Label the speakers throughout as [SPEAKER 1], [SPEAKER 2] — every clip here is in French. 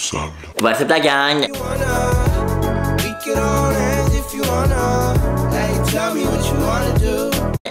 [SPEAKER 1] sale.
[SPEAKER 2] Voilà, c'est la gang.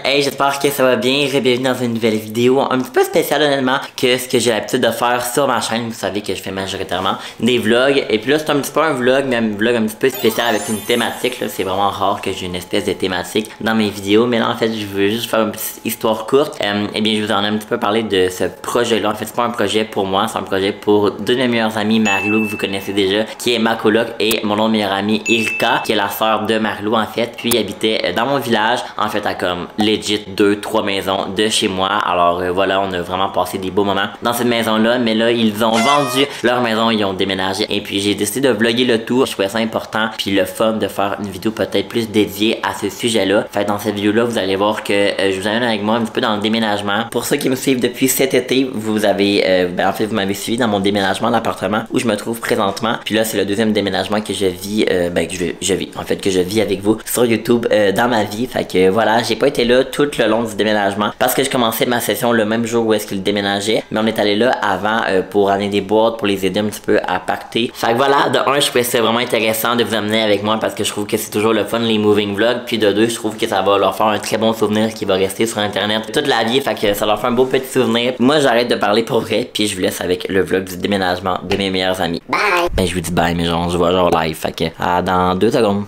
[SPEAKER 2] Hey, j'espère que ça va bien. Bienvenue dans une nouvelle vidéo un petit peu spéciale honnêtement que ce que j'ai l'habitude de faire sur ma chaîne. Vous savez que je fais majoritairement des vlogs. Et puis là, c'est un petit peu un vlog, mais un vlog un petit peu spécial avec une thématique. C'est vraiment rare que j'ai une espèce de thématique dans mes vidéos. Mais là, en fait, je veux juste faire une petite histoire courte. Eh bien, je vous en ai un petit peu parlé de ce projet-là. En fait, c'est pas un projet pour moi, c'est un projet pour deux de mes meilleures amies, Marilou, que vous connaissez déjà, qui est ma coloc, et mon autre meilleure amie, Erika, qui est la sœur de Marilou, en fait. Puis, ils habitaient dans mon village, en fait, à comme legit 2-3 maisons de chez moi. Alors voilà, on a vraiment passé des beaux moments dans cette maison-là. Mais là, ils ont vendu leur maison, ils ont déménagé. Et puis j'ai décidé de vlogger le tour. Je trouvais ça important, puis le fun de faire une vidéo peut-être plus dédiée à ce sujet-là. Fait dans cette vidéo-là, vous allez voir que je vous amène avec moi un petit peu dans le déménagement. Pour ceux qui me suivent depuis cet été, vous avez, en fait, vous m'avez suivi dans mon déménagement d'appartement où je me trouve présentement. Puis là, c'est le deuxième déménagement que je vis, que je vis avec vous sur YouTube dans ma vie. Fait que voilà, j'ai pas été là tout le long du déménagement parce que je commençais ma session le même jour où est-ce qu'il déménageait, mais on est allé là avant pour amener des boîtes pour les aider un petit peu à pacter. Fait que voilà, de un, je trouvais ça vraiment intéressant de vous amener avec moi parce que je trouve que c'est toujours le fun les moving vlogs, puis de deux, je trouve que ça va leur faire un très bon souvenir qui va rester sur internet toute la vie, fait que ça leur fait un beau petit souvenir. Moi, j'arrête de parler pour vrai, puis je vous laisse avec le vlog du déménagement de mes meilleurs amis. Bye! Ben je vous dis bye, mais genre je vois genre live, fait que dans 2 secondes.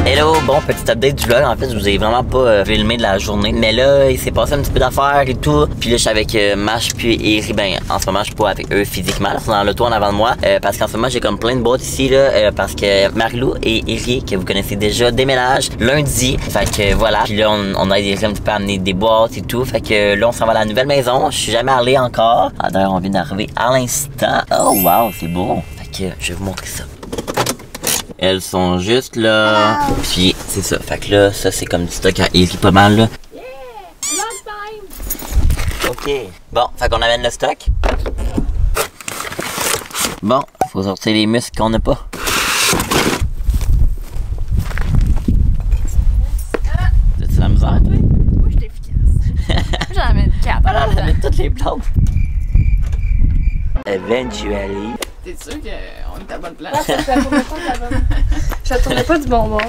[SPEAKER 2] Hello, bon petit update du vlog. En fait, je vous ai vraiment pas filmé de la journée, mais là il s'est passé un petit peu d'affaires et tout. Puis là je suis avec Mash puis Eri. Ben en ce moment je suis pas avec eux physiquement, là, sont dans l'auto en avant de moi parce qu'en ce moment j'ai comme plein de boîtes ici là parce que Marilou et Eri, que vous connaissez déjà, déménagent lundi. Fait que voilà, puis là on a aidé un petit peu à amener des boîtes et tout. Fait que là on s'en va à la nouvelle maison. Je suis jamais allé encore. D'ailleurs on vient d'arriver à l'instant. Oh wow, c'est beau. Fait que je vais vous montrer ça. Elles sont juste là. Puis c'est ça. Fait que là, ça c'est comme du stock à Eri pas mal là.
[SPEAKER 3] Yeah! Lunchtime!
[SPEAKER 2] Ok. Bon, fait qu'on amène le stock. Bon, faut sortir les muscles qu'on n'a pas. T'as-tu la misère, toi?
[SPEAKER 3] Moi, je suis efficace. J'en amène 4.
[SPEAKER 2] Voilà, on amène toutes les plantes. Eventually.
[SPEAKER 3] T'es sûr qu'on est à bonne place? Je la tournais pas de la bonne. Je la tournais pas du bon bord.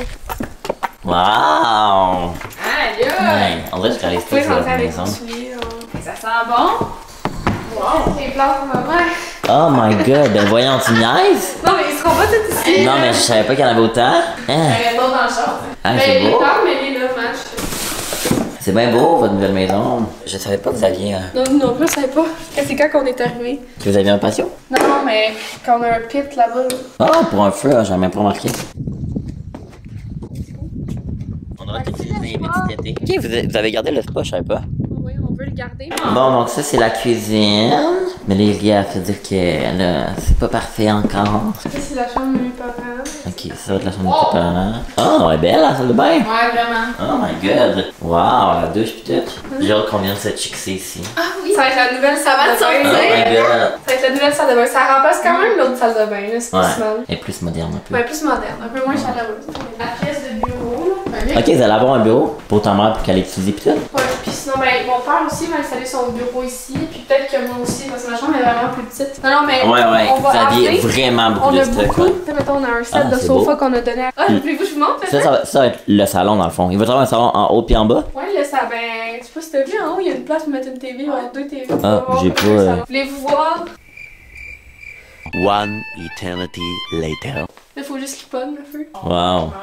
[SPEAKER 2] Wow!
[SPEAKER 3] Aïe!
[SPEAKER 2] Ouais, on dirait que je réalise tout sur la maison.
[SPEAKER 3] Ça sent bon? Wow! Les plantes pour ma mère.
[SPEAKER 2] Oh my god, ben voyons, tu niaises?
[SPEAKER 3] Non, mais ils seront pas tous ici.
[SPEAKER 2] Non, mais je savais pas qu'il y en avait autant. Hein?
[SPEAKER 3] Il y en a d'autres dans le char.
[SPEAKER 2] Ah, c'est
[SPEAKER 3] Les
[SPEAKER 2] beau.
[SPEAKER 3] plantes, mais les là, match.
[SPEAKER 2] C'est bien beau, votre nouvelle maison. Je savais pas que vous aviez
[SPEAKER 3] Non plus, je savais pas. C'est quand qu'on est arrivé?
[SPEAKER 2] que vous aviez un patio.
[SPEAKER 3] Non, mais quand on a un pit là-bas.
[SPEAKER 2] Ah, pour un feu, j'ai même pas remarqué. On aurait tout utilisé les petits étés. Ok, vous avez gardé le spa, je savais pas.
[SPEAKER 3] Oui, on veut le garder.
[SPEAKER 2] Bon, donc ça, c'est la cuisine. Mais là, Eri a fait dire que c'est pas parfait encore.
[SPEAKER 3] Ça, c'est la chambre de mes parents.
[SPEAKER 2] Ok, ça va être la chambre de tes parents. Oh, elle est belle, la salle de bain.
[SPEAKER 3] Ouais, vraiment.
[SPEAKER 2] Oh my god. Wow, la douche pis tout. J'ai hâte qu'on vienne se chixer ici.
[SPEAKER 3] Ah oui! Ça va être la nouvelle salle de bain.
[SPEAKER 2] Oh my god.
[SPEAKER 3] Ça va être la nouvelle salle de bain. Ça remplace quand même l'autre salle de bain, là, c'est
[SPEAKER 2] Ouais,
[SPEAKER 3] pas si mal.
[SPEAKER 2] elle est plus moderne un peu.
[SPEAKER 3] Ouais, plus moderne, un peu moins chaleureuse. La pièce de bureau, là.
[SPEAKER 2] Ok, vous allez avoir un bureau pour ta mère pour qu'elle étudie pis tout.
[SPEAKER 3] Ouais, puis sinon, ben, mon père aussi m'a installé son bureau ici, puis peut-être que moi aussi, parce que ma chambre est vraiment plus petite. Non, mais
[SPEAKER 2] Ouais,
[SPEAKER 3] on
[SPEAKER 2] vous
[SPEAKER 3] va
[SPEAKER 2] aviez
[SPEAKER 3] amener.
[SPEAKER 2] vraiment beaucoup
[SPEAKER 3] On
[SPEAKER 2] de
[SPEAKER 3] a
[SPEAKER 2] stock.
[SPEAKER 3] beaucoup.
[SPEAKER 2] Ouais.
[SPEAKER 3] Tu sais, mettons, on a un set
[SPEAKER 2] Ah,
[SPEAKER 3] de
[SPEAKER 2] c'est
[SPEAKER 3] sofa
[SPEAKER 2] beau.
[SPEAKER 3] qu'on a donné à... Ah, voulez-vous que je vous montre?
[SPEAKER 2] Ça va être le salon dans le fond. Il va y avoir un salon en haut puis en bas.
[SPEAKER 3] Ouais, là, ça, ben, je sais pas si t'as vu, en haut, il y a une place pour mettre une TV, ouais, 2 TV.
[SPEAKER 2] Ah, j'ai pas,
[SPEAKER 3] Voulez-vous voir?
[SPEAKER 4] One eternity later.
[SPEAKER 3] Là, faut juste qu'il pogne le feu.
[SPEAKER 2] Wow.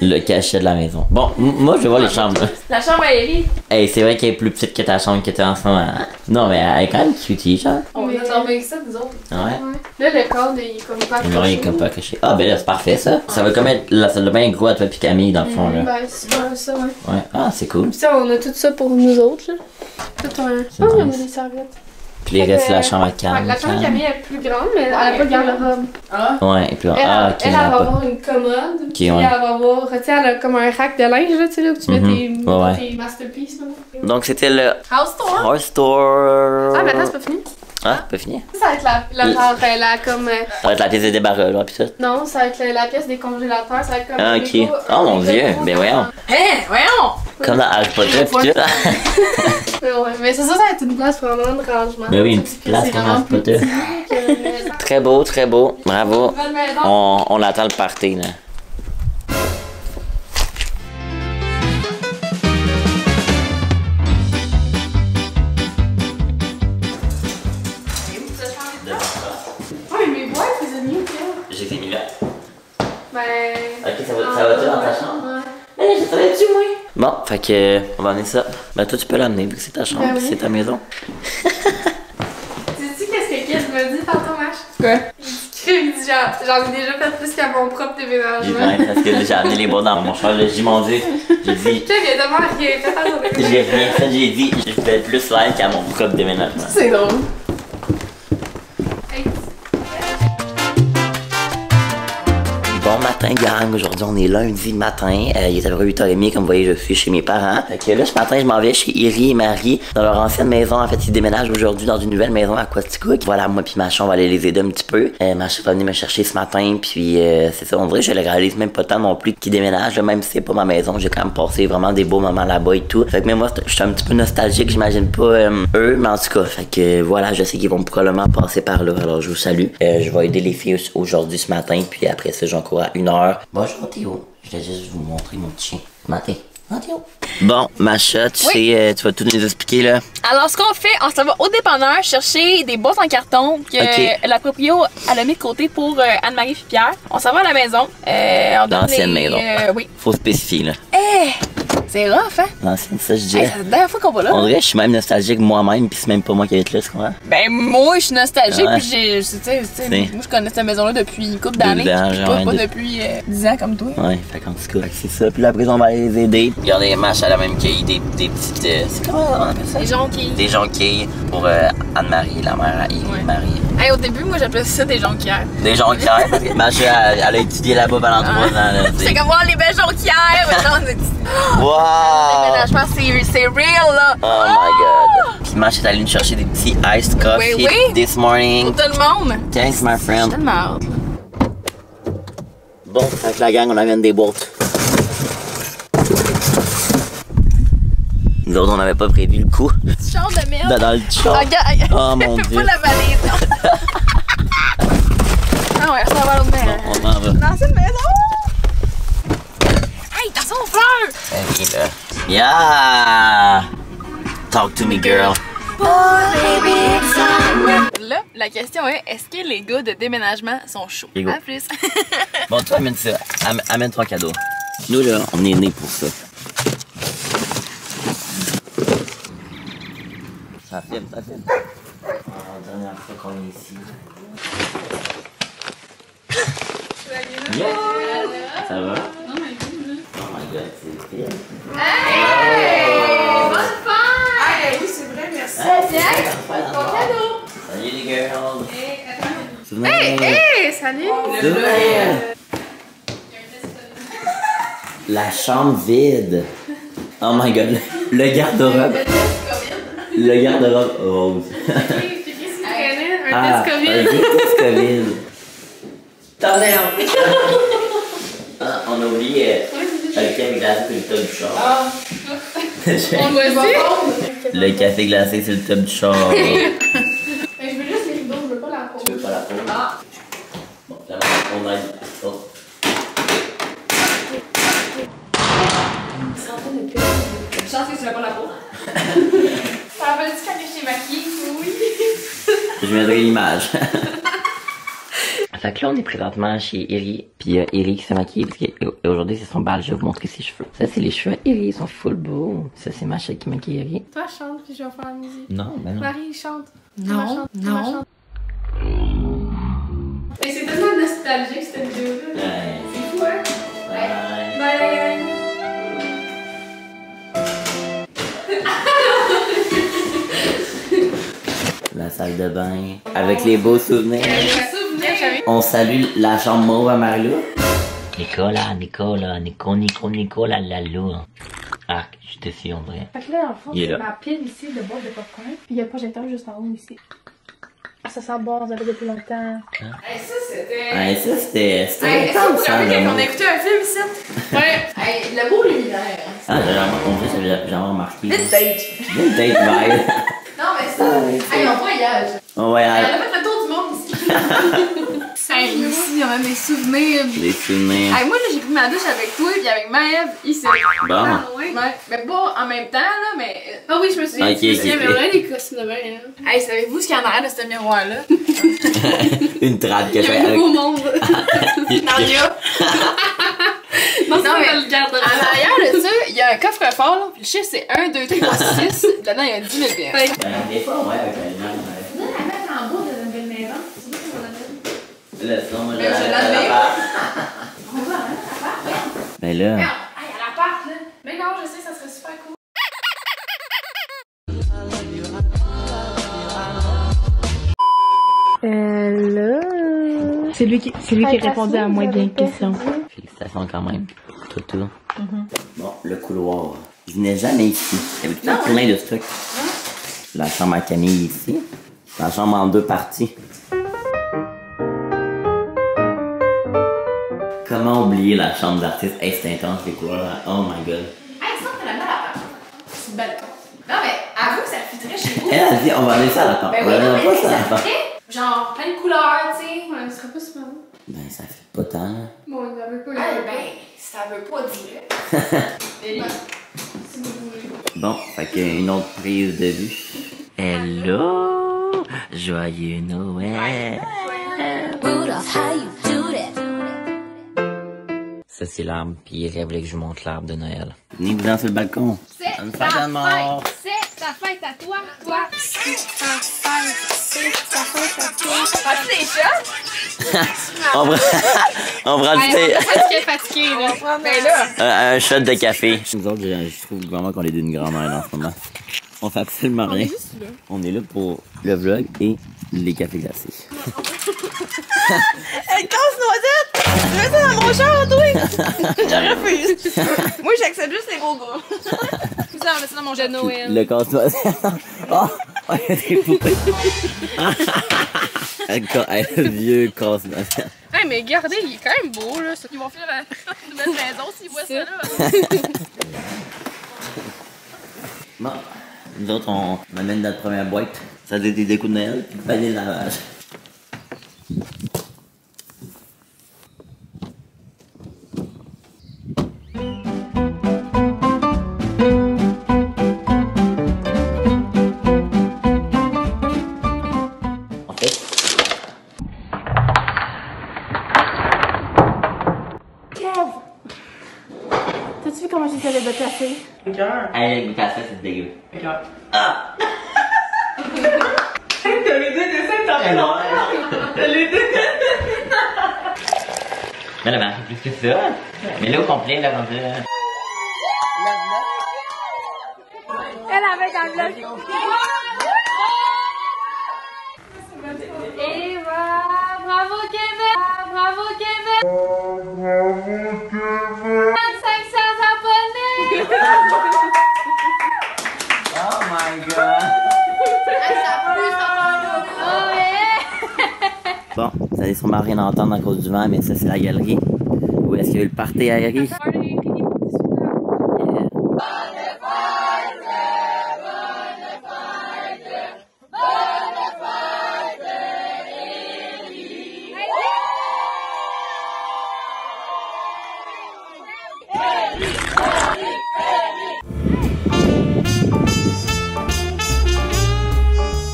[SPEAKER 2] Le cachet de la maison. Bon, moi je vais voir les chambres. Là.
[SPEAKER 3] La chambre à Ellie.
[SPEAKER 2] Hey, c'est vrai qu'elle est plus petite que ta chambre que t'as en ce moment. Hein? Non, mais elle est quand même cutie, genre.
[SPEAKER 3] On va dormir avec ça, nous autres.
[SPEAKER 2] Ouais.
[SPEAKER 3] Là, le cadre, il est comme pas
[SPEAKER 2] Le mur est comme pas accroché. Ah, ben là, c'est parfait ça. Ça va comme être la salle de bain gros à toi puis Camille dans le fond, là.
[SPEAKER 3] Ben, c'est pas ça, ouais.
[SPEAKER 2] Ouais. Ah, c'est cool.
[SPEAKER 3] Puis ça, on a tout ça pour nous autres, là. Tout un...
[SPEAKER 2] C'est
[SPEAKER 3] Ah, on a
[SPEAKER 2] nice.
[SPEAKER 3] des serviettes.
[SPEAKER 2] Puis les restes de la chambre à Camille.
[SPEAKER 3] Ouais, la chambre de Camille est plus grande, mais elle a pas de garde-robe.
[SPEAKER 2] Ouais, et puis
[SPEAKER 3] Elle,
[SPEAKER 2] ah, ok,
[SPEAKER 3] elle
[SPEAKER 2] elle a
[SPEAKER 3] va
[SPEAKER 2] pas.
[SPEAKER 3] avoir une commode. Puis
[SPEAKER 2] ouais.
[SPEAKER 3] elle va avoir, tu sais, elle a comme un rack de linge, là, tu sais, là, où tu mets
[SPEAKER 2] Ouais.
[SPEAKER 3] tes masterpieces, là.
[SPEAKER 2] Donc c'était le
[SPEAKER 3] House Store.
[SPEAKER 2] Horse Store.
[SPEAKER 3] Ah, maintenant, c'est pas fini.
[SPEAKER 2] Ah, pas fini.
[SPEAKER 3] Ça va être la comme...
[SPEAKER 2] Ça va être la pièce de débarras, là, pis ça.
[SPEAKER 3] Non, ça va être la pièce des congélateurs, ça va être comme...
[SPEAKER 2] Ah, ok. Oh mon dieu, ben voyons.
[SPEAKER 3] Hé, voyons!
[SPEAKER 2] Comme dans Harry Potter, pis tout.
[SPEAKER 3] Ouais, mais ça va être une place vraiment de rangement.
[SPEAKER 2] Mais oui, une petite place comme Harry Potter. Très beau, très beau. Bravo. On attend le party, là.
[SPEAKER 3] Ouais, mes boîtes, les amis, ok.
[SPEAKER 2] J'ai fait mis là.
[SPEAKER 3] Ben.
[SPEAKER 2] Ok, ça va-tu dans ta chambre? Ouais. Ça va-tu, moi? Bon, fait que, on va amener ça. Ben, toi, tu peux l'amener, vu que c'est ta chambre,
[SPEAKER 3] Ben oui.
[SPEAKER 2] c'est ta maison.
[SPEAKER 3] Sais-tu qu'est-ce que Kid me dit tantôt, Mach?
[SPEAKER 1] Quoi?
[SPEAKER 3] Il dit j'en ai déjà fait plus qu'à mon propre déménagement.
[SPEAKER 2] Ouais, parce que j'ai amené les bois dans mon char, là, j'ai dit, mon Dieu, j'ai dit,
[SPEAKER 3] Tu sais, évidemment, rien fait à son déménagement.
[SPEAKER 2] j'ai rien fait, j'ai dit, je fais plus live qu'à mon propre déménagement.
[SPEAKER 1] C'est drôle.
[SPEAKER 3] Hey,
[SPEAKER 2] Bon matin, gang. Aujourd'hui, on est lundi matin. Il est à peu près 8h30. Comme vous voyez, je suis chez mes parents. Fait que là, ce matin, je m'en vais chez Iri et Marie dans leur ancienne maison. En fait, ils déménagent aujourd'hui dans une nouvelle maison à Quaticook. Voilà, moi puis Macha, on va aller les aider un petit peu. Macha va venir me chercher ce matin. Puis, c'est ça, on dirait que je le réalise même pas tant non plus qu'ils déménagent. Là, même si c'est pas ma maison, j'ai quand même passé vraiment des beaux moments là-bas et tout. Fait que même moi, je suis un petit peu nostalgique. J'imagine pas eux, mais en tout cas, fait que voilà, je sais qu'ils vont probablement passer par là. Alors, je vous salue. Je vais aider les filles aujourd'hui ce matin. Puis après ça, j'en cours à 1h. Bonjour Théo, je vais juste vous montrer mon petit chien. Matin. Théo. Bon, Macha, tu sais, tu vas tout nous expliquer là.
[SPEAKER 1] Alors, ce qu'on fait, on s'en va au dépanneur chercher des boîtes en carton que la proprio elle a mis de côté pour Anne-Marie et Pierre. On s'en va à la maison.
[SPEAKER 2] L'ancienne maison.
[SPEAKER 1] Oui.
[SPEAKER 2] Faut spécifier là.
[SPEAKER 1] C'est rough, hein?
[SPEAKER 2] L'ancienne, ça je disais.
[SPEAKER 1] C'est la dernière fois qu'on va là.
[SPEAKER 2] On dirait que je suis même nostalgique moi-même, puis c'est même pas moi qui vais être là, c'est quoi?
[SPEAKER 1] Ben, moi, je suis nostalgique,
[SPEAKER 2] Ouais.
[SPEAKER 1] puis tu sais, moi, je connais cette maison-là depuis une couple d'années. Pas depuis 10 ans comme toi.
[SPEAKER 2] Ouais, fait qu'en tout cas, c'est ça. Puis là, après, on va aller les aider. Regardez, Macha, elle a même cueilli des petites. C'est comment on appelle ça?
[SPEAKER 1] Les jonquilles.
[SPEAKER 2] Des jonquilles pour Anne-Marie, la mère à Iri, Marie.
[SPEAKER 1] Hey, au début, moi, j'appelais ça des jonquières.
[SPEAKER 2] Des jonquières, parce que Macha, elle a étudié là-bas pendant 3 ans. Là,
[SPEAKER 1] C'est comme voir les belles jonquières. Maintenant, on est
[SPEAKER 2] Wow!
[SPEAKER 1] déménagement, c'est real, là.
[SPEAKER 2] Oh my god. Puis Macha est allée nous chercher des petits iced coffee
[SPEAKER 1] Oui.
[SPEAKER 2] this morning.
[SPEAKER 1] Pour tout le monde.
[SPEAKER 2] Thanks, my
[SPEAKER 1] J'ai
[SPEAKER 2] friend.
[SPEAKER 1] tellement hâte.
[SPEAKER 2] Bon, avec la gang, on amène des boîtes. Nous autres, on n'avait pas prévu le coup.
[SPEAKER 1] Petit char de merde.
[SPEAKER 2] Dans le char.
[SPEAKER 1] Regarde.
[SPEAKER 2] Oh mon dieu.
[SPEAKER 1] Pas la valise. Ah ouais, ça va à l'autre maison.
[SPEAKER 2] On s'en va.
[SPEAKER 1] Dans cette maison. Hey, t'as son fleur.
[SPEAKER 2] Ok, là. Yeah! Talk to me, girl.
[SPEAKER 1] Là, la question est, est-ce que les gars de déménagement sont chauds?
[SPEAKER 2] Les gars.
[SPEAKER 1] À plus.
[SPEAKER 2] Bon, toi, amène ça. Amène ton cadeau. Nous, là, on est nés pour ça. Ça filme, ça filme. La dernière fois qu'on est ici. Yeah. Ça va? Oh my god, c'est bien.
[SPEAKER 3] Hey! Bonne fête! Hey, oui, c'est vrai, merci.
[SPEAKER 2] Ton
[SPEAKER 3] cadeau.
[SPEAKER 2] Salut les girls.
[SPEAKER 3] Hey, hey, salut!
[SPEAKER 2] La chambre vide. Oh my god. Le garde-robe. Le garde-robe rose.
[SPEAKER 3] Un test COVID.
[SPEAKER 2] Un test COVID. T'en es Ah, on a oublié le café glacé sur le top du char.
[SPEAKER 3] On va dire.
[SPEAKER 2] Le café glacé sur le top du char.
[SPEAKER 3] Mais je veux juste les rideaux, je veux pas la peau.
[SPEAKER 2] Tu veux pas la peau?
[SPEAKER 3] Ah.
[SPEAKER 2] Bon, finalement, on aide. Oh.
[SPEAKER 3] Chance que tu veux pas la peau. Ça rappelle-tu quand je t'ai maquillée? Oui.
[SPEAKER 2] Je mettrai l'image. Fait que là, on est présentement chez Iri. Puis Iri qui s'est maquillée parce qu'aujourd'hui, c'est son bal. Je vais vous montrer ses cheveux. Ça, c'est les cheveux à Iri. Ils sont full beaux. Ça, c'est Macha qui maquille Iri.
[SPEAKER 3] Toi, chante, puis je vais faire la musique.
[SPEAKER 2] Non, ben non.
[SPEAKER 3] Marie, chante.
[SPEAKER 1] Non, non.
[SPEAKER 3] Et c'est tellement nostalgique, cette vidéo-là.
[SPEAKER 2] Ouais.
[SPEAKER 3] C'est fou, hein?
[SPEAKER 2] Bye.
[SPEAKER 3] Bye.
[SPEAKER 2] La salle de bain. Avec les beaux souvenirs.
[SPEAKER 3] Souvenir,
[SPEAKER 2] On salue la chambre mauve à Marie-Lou. Nicolas, Lalou. Ah, je te suis en vrai.
[SPEAKER 3] Fait que là, dans le fond,
[SPEAKER 2] Il est
[SPEAKER 3] c'est
[SPEAKER 2] là.
[SPEAKER 3] ma pile ici de boîte de popcorn. Puis il y a le projecteur juste en haut ici. Ça sent bon, ça fait depuis longtemps.
[SPEAKER 2] Ouais, ça, c'était
[SPEAKER 3] Hey, ça,
[SPEAKER 2] intense,
[SPEAKER 3] vous
[SPEAKER 2] ça,
[SPEAKER 3] rappelez
[SPEAKER 2] le
[SPEAKER 3] quand on
[SPEAKER 2] mot.
[SPEAKER 3] a écouté un film ici? Ouais.
[SPEAKER 1] Hey, le beau luminaire.
[SPEAKER 2] Ah, j'ai remarqué.
[SPEAKER 1] Vintage.
[SPEAKER 2] Vintage vibe.
[SPEAKER 1] Non, mais ça. Hey, on voyage.
[SPEAKER 2] On voyage.
[SPEAKER 1] On a fait le tour du monde ici. Hey, ici, il y a même des souvenirs.
[SPEAKER 2] Des souvenirs.
[SPEAKER 1] Hey, moi, là, j'ai pris ma douche avec toi et avec Maëve ici.
[SPEAKER 2] Bon.
[SPEAKER 1] Ouais, mais pas en même temps, là, mais. Ah oui, je me souviens.
[SPEAKER 2] Ok,
[SPEAKER 3] Il y avait vraiment des costumes de bain. Hein.
[SPEAKER 1] Hey, savez-vous ce qu'il y en a de ce miroir-là?
[SPEAKER 2] Une trappe que
[SPEAKER 3] Il y
[SPEAKER 2] j'ai
[SPEAKER 3] avait un
[SPEAKER 2] avec.
[SPEAKER 3] nouveau monde.
[SPEAKER 1] Nadia!
[SPEAKER 3] Non,
[SPEAKER 1] Non, mais
[SPEAKER 3] c'est pas le garde-robe.
[SPEAKER 1] en arrière de ça, il y a un coffre-fort, là, puis le chiffre c'est 1, 2, 3, 6. Dedans, il y a 10 000 pièces.
[SPEAKER 2] Des fois, ouais, avec la lumière.
[SPEAKER 1] Faudrait la mettre en bas de une belle maison. C'est ça qu'on a fait.
[SPEAKER 2] Là, sinon, moi,
[SPEAKER 1] Mais je l'avais. On va à l'appart.
[SPEAKER 2] Ben là.
[SPEAKER 1] Regarde, hey, à l'appart, là. Mais non, je sais, ça serait super cool.
[SPEAKER 5] Hello. C'est lui qui répondait à moins bien de questions.
[SPEAKER 2] Félicitations quand même. Tout. Bon, le couloir. Je venais jamais ici. Il y avait tout plein de trucs. La chambre à Camille ici. La chambre en 2 parties. Comment oublier la chambre d'artiste? Hey, c'est intense les couleurs. Oh my god.
[SPEAKER 1] Hey, ça, t'as la main à l'appart. C'est le balcon. Non, mais avoue que ça fitterait chez vous.
[SPEAKER 2] Elle a dit, on va aller ça à la porte.
[SPEAKER 1] Ben
[SPEAKER 2] On
[SPEAKER 1] oui,
[SPEAKER 2] va
[SPEAKER 1] non,
[SPEAKER 2] aller
[SPEAKER 1] mais
[SPEAKER 2] pas ça à la
[SPEAKER 1] ça
[SPEAKER 2] porte.
[SPEAKER 1] ferait genre plein de couleurs, tu sais.
[SPEAKER 3] Ouais, ce serait pas super beau.
[SPEAKER 2] Ben, ça fait pas tant, là.
[SPEAKER 3] Bon, il avait pas.
[SPEAKER 1] Eh ben, ça veut pas dire. Mais
[SPEAKER 3] Si vous voulez.
[SPEAKER 2] Bon, fait qu'une autre prise de vue. Hello! Joyeux Noël!
[SPEAKER 6] Rudolph, how you do that?
[SPEAKER 2] Ça, c'est l'arbre, puis il rêve que je vous montre l'arbre de Noël. Venez vous dans sur le balcon.
[SPEAKER 3] C'est
[SPEAKER 2] Bonne
[SPEAKER 3] ta
[SPEAKER 2] fête à mort.
[SPEAKER 3] fête. C'est ta fête à toi. Toi. C'est ta fête. C'est ta fête à toi.
[SPEAKER 1] as-tu des shots?
[SPEAKER 2] On prend du thé.
[SPEAKER 3] Fatigué, là.
[SPEAKER 1] Ben là.
[SPEAKER 2] Un shot de café. Nous autres, je trouve vraiment qu'on est d'une grand-mère en ce moment. On fait absolument rien. On est là pour le vlog et les cafés glacés.
[SPEAKER 1] Hey, casse-noisette! Tu mets ça dans mon char, toi? Je refuse. Moi, j'accepte juste les gros gars. Vous en mettez dans mon jeu de Noël.
[SPEAKER 2] Le casse-noisette. Oh! Oh, il y a des poupées. Le vieux casse-noisette.
[SPEAKER 3] Hey, mais regardez, il est quand même beau, là. Ils vont faire une nouvelle maison s'ils voient ça, là.
[SPEAKER 2] Bon, nous autres, on amène notre première boîte. Ça a des coups de Noël, puis panier de lavage. En fait,
[SPEAKER 5] T'as-tu vu comment j'essaie de me placer?
[SPEAKER 2] avec le café, c'est dégueu. Ah!
[SPEAKER 1] T'as les deux dessins, t'en
[SPEAKER 2] Eh non, T'as les deux. Mais là, ben, c'est plus que ça. Mais là, au complet, là, rendu là.
[SPEAKER 5] Elle avait dans le bloc.
[SPEAKER 3] Et voilà, bravo Kevin! Bravo Kevin! Bravo Kevin! 500 abonnés!
[SPEAKER 2] Oh my god!
[SPEAKER 3] Oh yeah!
[SPEAKER 2] Bon, vous allez sûrement rien entendre à cause du vent, mais ça, c'est la galerie. Où est-ce qu'il y a eu le party aérien?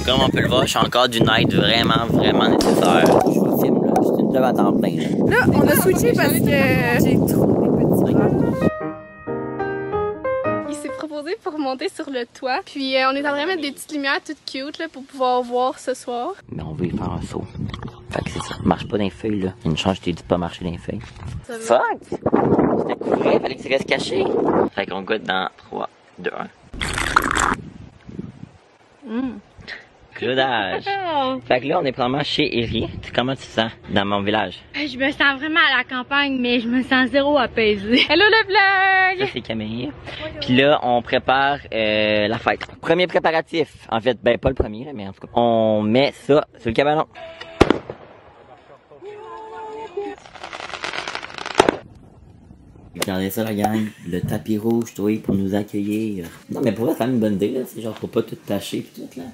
[SPEAKER 2] Comme on peut le voir, je suis encore d'une aide vraiment nécessaire. Je vous filme, là. C'est une job à temps plein, là.
[SPEAKER 1] Là, on a switché parce que j'ai trop des petits bras.
[SPEAKER 3] Il s'est proposé pour monter sur le toit. Puis on est en train de mettre des petites lumières toutes cute là, pour pouvoir voir ce soir.
[SPEAKER 2] Mais on veut y faire un saut. Fait que c'est ça. Marche pas dans les feuilles, là. Une chance, je t'ai dit de pas marcher dans les feuilles. Fuck! C'était couvert, fallait que tu restes caché. Fait qu'on goûte dans 3, 2, 1. Clodage. Fait que là, on est probablement chez Eri. Comment tu te sens dans mon village?
[SPEAKER 5] Je me sens vraiment à la campagne, mais je me sens zéro apaisée. Hello le vlog!
[SPEAKER 2] Ça, c'est Camille. Puis là, on prépare la fête. Premier préparatif. En fait, ben pas le premier, là, mais en tout cas. On met ça sur le cabanon. Regardez ça la gang, le tapis rouge, toi, pour nous accueillir. Non mais pour vrai, c'est quand même une bonne idée là, c'est genre pour pas tout tâcher pis tout là.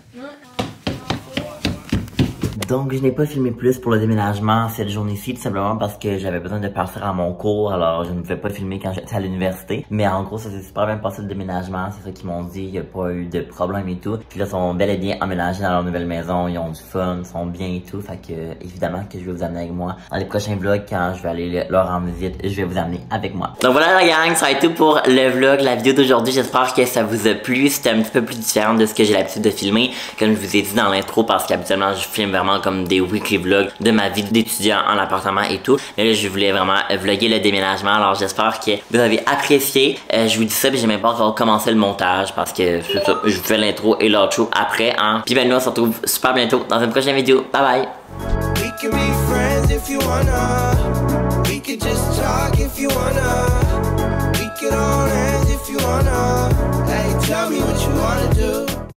[SPEAKER 2] Donc, je n'ai pas filmé plus pour le déménagement cette journée-ci, tout simplement parce que j'avais besoin de partir à mon cours, alors je ne pouvais pas filmer quand j'étais à l'université. Mais en gros, ça s'est super bien passé le déménagement, c'est ça qu'ils m'ont dit, il n'y a pas eu de problème et tout. Puis là, ils sont bel et bien emménagés dans leur nouvelle maison, ils ont du fun, ils sont bien et tout, fait que évidemment que je vais vous amener avec moi. Dans les prochains vlogs, quand je vais aller leur rendre visite, je vais vous amener avec moi. Donc voilà la gang, ça va être tout pour le vlog, la vidéo d'aujourd'hui. J'espère que ça vous a plu, c'était un petit peu plus différent de ce que j'ai l'habitude de filmer, comme je vous ai dit dans l'intro, parce qu'habituellement, je filme vraiment comme des weekly vlogs de ma vie d'étudiant en appartement et tout. Mais là, je voulais vraiment vlogger le déménagement. Alors, j'espère que vous avez apprécié. Je vous dis ça, puis j'ai même pas encore commencé le montage parce que ça, je vous fais l'intro et l'outro après. Hein? Puis ben, nous, on se retrouve super bientôt dans une prochaine vidéo. Bye bye! We can be friends if you wanna. We could just talk if you wanna. We could all end if you wanna. Hey, tell me what you wanna do.